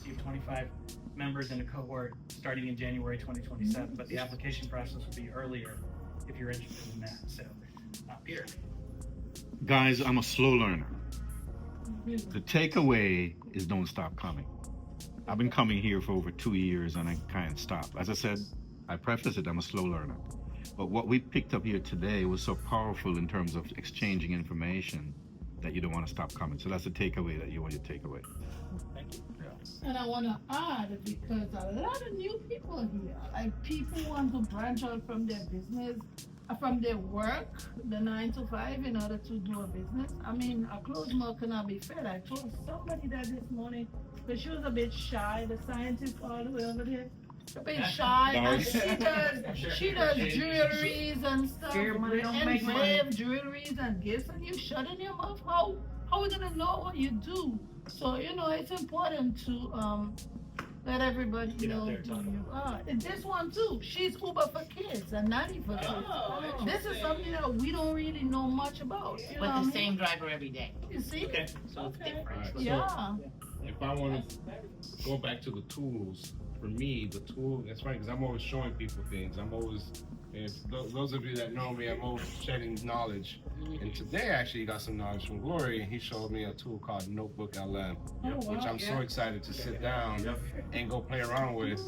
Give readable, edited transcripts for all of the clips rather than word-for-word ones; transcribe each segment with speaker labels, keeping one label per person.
Speaker 1: receive 25 members in a cohort starting in January 2027, but the application process will be earlier if you're interested in that. So, Peter.
Speaker 2: Guys, I'm a slow learner. The takeaway is don't stop coming. I've been coming here for over 2 years and I can't stop. As I said, I preface it, I'm a slow learner. But what we picked up here today was so powerful in terms of exchanging information that you don't want to stop coming. So that's the takeaway that you want to take away.
Speaker 1: Thank you.
Speaker 3: And I want to add, because a lot of new people here, like people want to branch out from their business, from their work, the 9 to 5, in order to do a business. I mean, a closed mouth cannot be fed. I told somebody that this morning, but she was a bit shy, the scientist all the way over there. A bit shy, and she does jewelries and stuff, engraved jewelries and gifts, and you shutting your mouth. How are we gonna know what you do? So it's important to let everybody know who you are. And this one too, she's Uber for kids and nanny for kids. This is something that we don't really know much about.
Speaker 4: But the same driver every day.
Speaker 3: You see?
Speaker 1: Okay.
Speaker 4: So it's different.
Speaker 5: Right, so
Speaker 3: Yeah.
Speaker 5: if I want to go back to the tools, for me, the tool, that's funny because I'm always showing people things. I'm always, those of you that know me, I'm always shedding knowledge. And today, I actually got some knowledge from Glory. He showed me a tool called Notebook LM, which I'm so excited to sit down and go play around with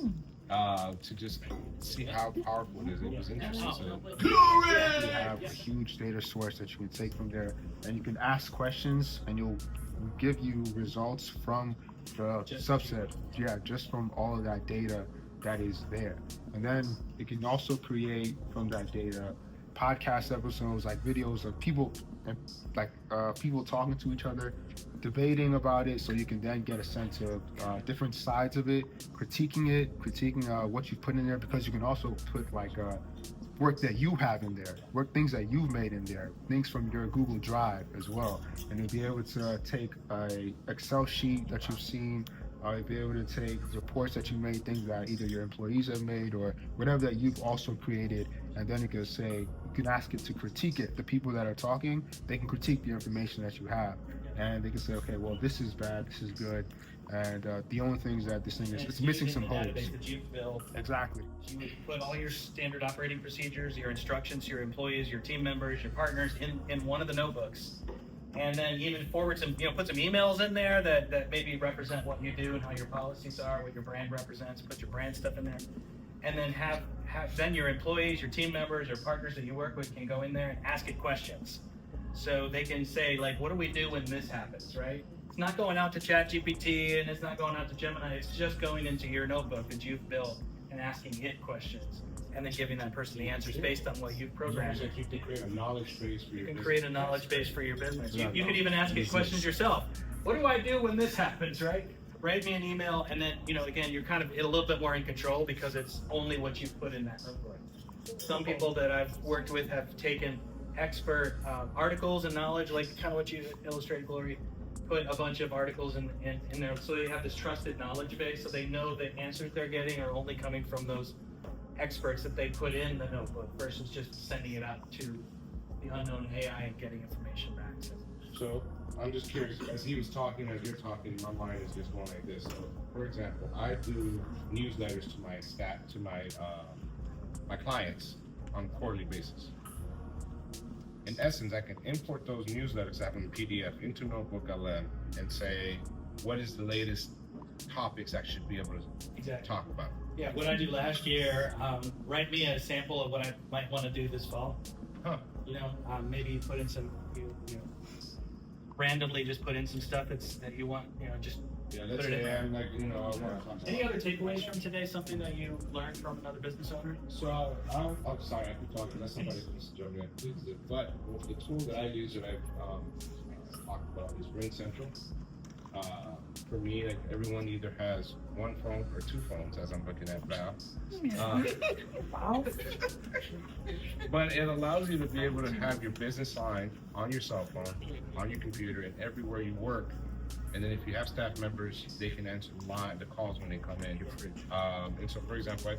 Speaker 5: to just see how powerful it is. It was interesting. So,
Speaker 6: You have a huge data source that you can take from there, and you can ask questions, and it'll give you results from the subset. Yeah, just from all of that data that is there. And then it can also create from that data podcast episodes, like videos of people and people talking to each other, debating about it, so you can then get a sense of different sides of it, critiquing what you put in there, because you can also put work that you have in there, things that you've made in there, things from your Google Drive as well, and you'll be able to take a Excel sheet that you've seen. You'll be able to take reports that you made, things that either your employees have made or whatever that you've also created, and then it can say, you can ask it to critique it. The people that are talking, they can critique the information that you have, and they can say, okay, well, this is bad, this is good, and the only things that this thing is, it's missing some holes.
Speaker 1: Database that you've built.
Speaker 6: Exactly.
Speaker 1: You would put all your standard operating procedures, your instructions, your employees, your team members, your partners in one of the notebooks. And then even forward some, put some emails in there that maybe represent what you do and how your policies are, what your brand represents, put your brand stuff in there. And then have then your employees, your team members, your partners that you work with can go in there and ask it questions. So they can say, like, what do we do when this happens, right? It's not going out to ChatGPT and it's not going out to Gemini, it's just going into your notebook that you've built and asking it questions, and then giving that person the answers based on what you've programmed.
Speaker 5: you can create a knowledge base for your
Speaker 1: You can
Speaker 5: business.
Speaker 1: create a knowledge base for your business. You could even ask it questions yourself. What do I do when this happens, right? Write me an email, and then, again, you're kind of a little bit more in control because it's only what you've put in that notebook. Some people that I've worked with have taken expert articles and knowledge, like kind of what you illustrated, Glory, put a bunch of articles in there, so they have this trusted knowledge base, so they know the answers they're getting are only coming from those experts that they put in the notebook versus just sending it out to the unknown AI and getting information back.
Speaker 5: So I'm just curious, as he was talking, as you're talking, my mind is just going like this. So, for example, I do newsletters to my staff, to my clients on a quarterly basis. In essence, I can import those newsletters, have them in PDF into Notebook LM and say, what is the latest topics I should be able to talk about?
Speaker 1: Yeah, what I did last year, write me a sample of what I might want to do this fall. Maybe put in some, randomly just put in some stuff that you want, just
Speaker 5: let's
Speaker 1: put it in
Speaker 5: say
Speaker 1: there.
Speaker 5: I'm like, I want to talk
Speaker 1: Any other takeaways from today? Something that you learned from another business owner?
Speaker 5: So I'm sorry, I keep talking. Unless somebody wants to jump in, please do. But the tool that I use that I've talked about is Ring Central. For me, like, everyone either has one phone or two phones, as I'm looking at now. But it allows you to be able to have your business line on your cell phone, on your computer, and everywhere you work. And then if you have staff members, they can answer the calls when they come in. And so, for example, I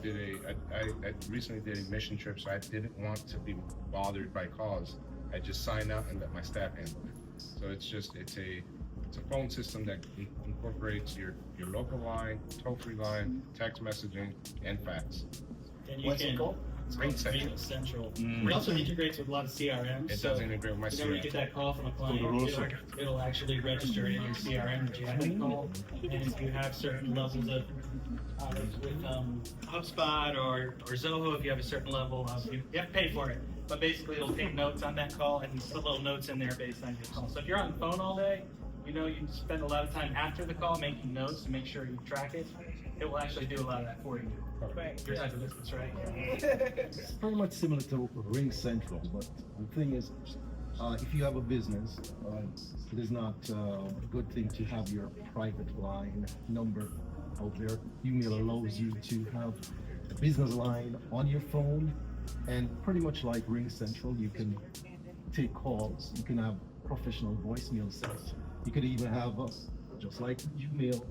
Speaker 5: recently did a mission trip, so I didn't want to be bothered by calls. I just signed out and let my staff handle it. So it's It's a phone system that incorporates your local line, toll-free line, text messaging, and fax.
Speaker 1: And you can
Speaker 5: Ring Central.
Speaker 1: Ring Central. It also integrates with a lot of CRMs.
Speaker 5: It
Speaker 1: so
Speaker 5: does integrate with my
Speaker 1: whenever you get
Speaker 5: CRM.
Speaker 1: that call from a client, it'll actually register in your CRM that you had that call. And if you have certain levels of with HubSpot or Zoho, if you have a certain level of, you have to pay for it. But basically, it'll take notes on that call and put little notes in there based on your call. So if you're on the phone all day, you know you spend a lot of time after the call making notes to make sure you track it. It will actually do a lot of that for you. Your type of business, right?
Speaker 7: It's pretty much similar to Ring Central, but the thing is, if you have a business, it is not a good thing to have your private line number out there. Email allows you to have a business line on your phone, and pretty much like Ring Central, you can take calls, you can have professional voicemail sets. You could even have, just like Gmail,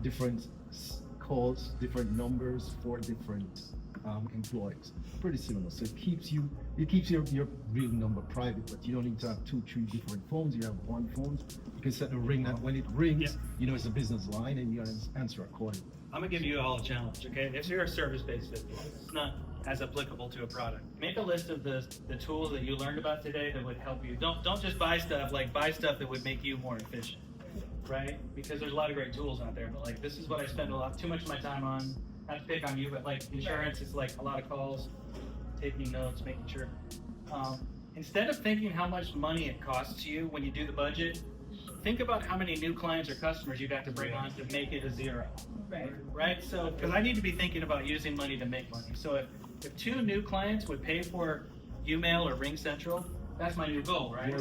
Speaker 7: different calls, different numbers for different employees. Pretty similar. So it keeps your real number private, but you don't need to have 2, 3 different phones. You have one phone. You can set a ring that when it rings, you know it's a business line, and you answer accordingly.
Speaker 1: I'm gonna give you all a challenge, okay? If you're a service-based business, it's not as applicable to a product. Make a list of the tools that you learned about today that would help you. Don't just buy stuff, like buy stuff that would make you more efficient, right? Because there's a lot of great tools out there, but like this is what I spend too much of my time on. Not to pick on you, but like insurance is like a lot of calls, taking notes, making sure. Instead of thinking how much money it costs you when you do the budget, think about how many new clients or customers you'd have to bring on to make it a zero. Right? So, because I need to be thinking about using money to make money. So if 2 new clients would pay for Umail or Ring Central, that's my new goal, right?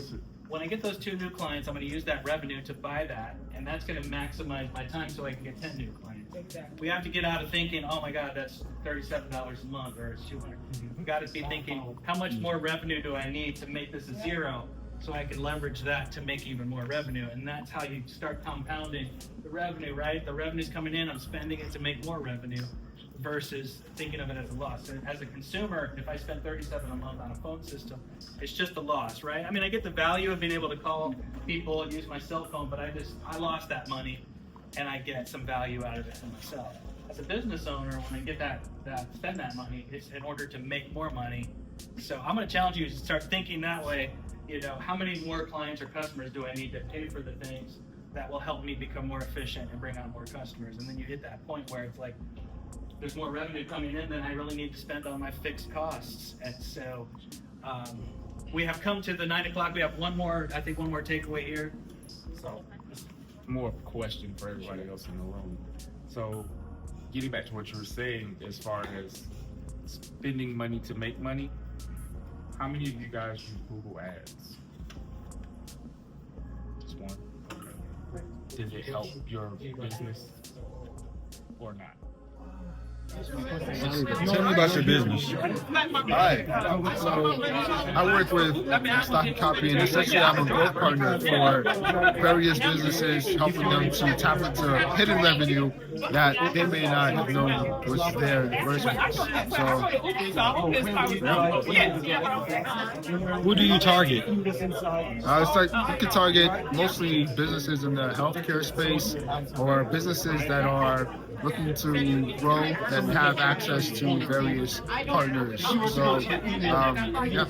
Speaker 1: When I get those 2 new clients, I'm going to use that revenue to buy that, and that's going to maximize my time so I can get 10 new clients. Exactly. We have to get out of thinking, oh my God, that's $37 a month or it's $200. We've got to be thinking, how much more revenue do I need to make this a zero so I can leverage that to make even more revenue? And that's how you start compounding the revenue, right? The revenue's coming in, I'm spending it to make more revenue versus thinking of it as a loss. And as a consumer, if I spend $37 a month on a phone system, it's just a loss, right? I mean, I get the value of being able to call people and use my cell phone, but I lost that money and I get some value out of it for myself. As a business owner, when I get spend that money, it's in order to make more money. So I'm going to challenge you to start thinking that way. You know, how many more clients or customers do I need to pay for the things that will help me become more efficient and bring on more customers? And then you hit that point where it's like, there's more revenue coming in than I really need to spend on my fixed costs. And so we have come to the 9 o'clock. We have one more takeaway here.
Speaker 8: So, more of a question for everybody else in the room. So, getting back to what you were saying as far as spending money to make money, how many of you guys use Google Ads? Just one? Does it help your business or not?
Speaker 6: Tell me about your business. Hi. So I work with Stock and Copy, and essentially I'm a growth partner for various businesses, helping them to tap into hidden revenue that they may not have known was there in the first place. So,
Speaker 9: who do you target?
Speaker 6: you can target mostly businesses in the healthcare space or businesses that are looking to grow and have access to various partners. So, yeah.